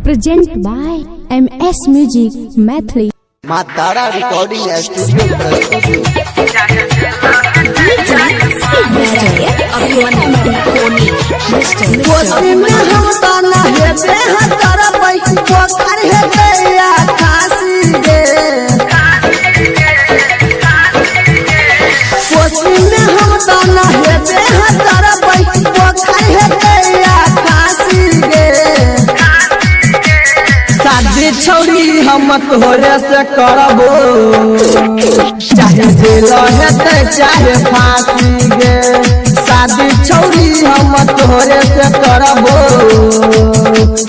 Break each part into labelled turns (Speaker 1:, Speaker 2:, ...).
Speaker 1: Present by MS music Maithili.
Speaker 2: माँ Tara recording studio
Speaker 3: छौरी हम तोहरे से करबो, चाहे जेल हेते चाहे फांसी गे। शादी छौरी हम तोहरे से करबो,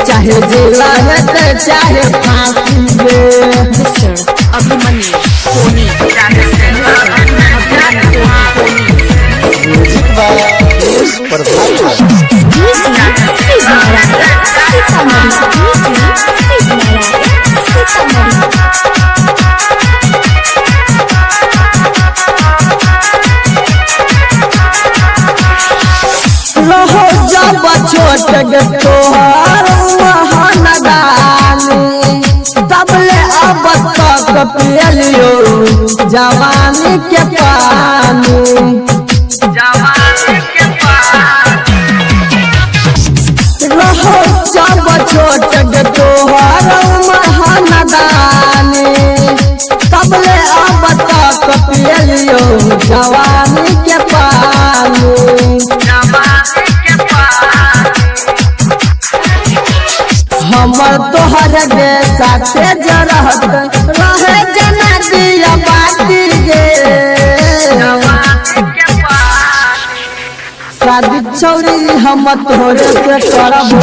Speaker 3: चाहे जेल हेते चाहे फांसी गे। छोट गे तोहर महनदानी, तबले अब तक पियलियो जवानी के पानी। रहो जब छोट गे तोहर महनदानी, तबले अब तक पियलियो जवानी के पानी। हमर तोहर गे साथे जरहत रहे जना दिया बाती गे। शादी छौरी हम तोहरे से करबो,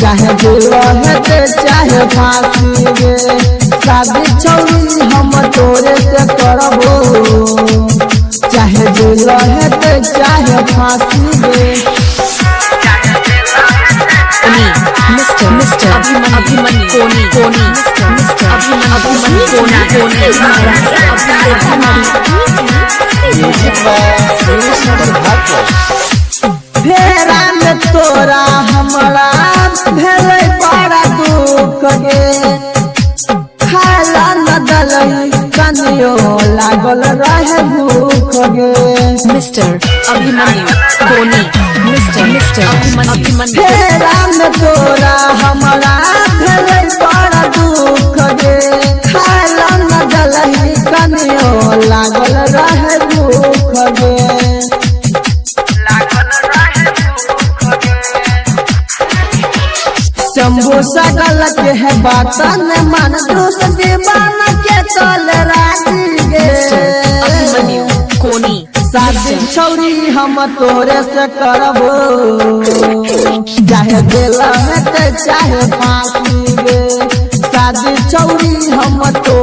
Speaker 3: चाहे जेल हेते चाहे फांसी गे। शादी छौरी हम तोहरे से करबो, चाहे जेल हेते चाहे फांसी गे। फेरा में तोरा हमरा भेलै बड़ा दुख गे। खाला न दलई कनियो लागल रहे भूख गे। फेरा में तोरा हमरा भेलै बड़ा दुख गे। खाला न दलई कनियो लागल रहे भूख गे। शंभू सगल के है बात न मन, दोस्त दीवाना के चल राजी गे। शादी छौरी हम तोहरे से करबो, चाहे जेल हेते चाहे फांसी गे। शादी छौरी हम तोहरे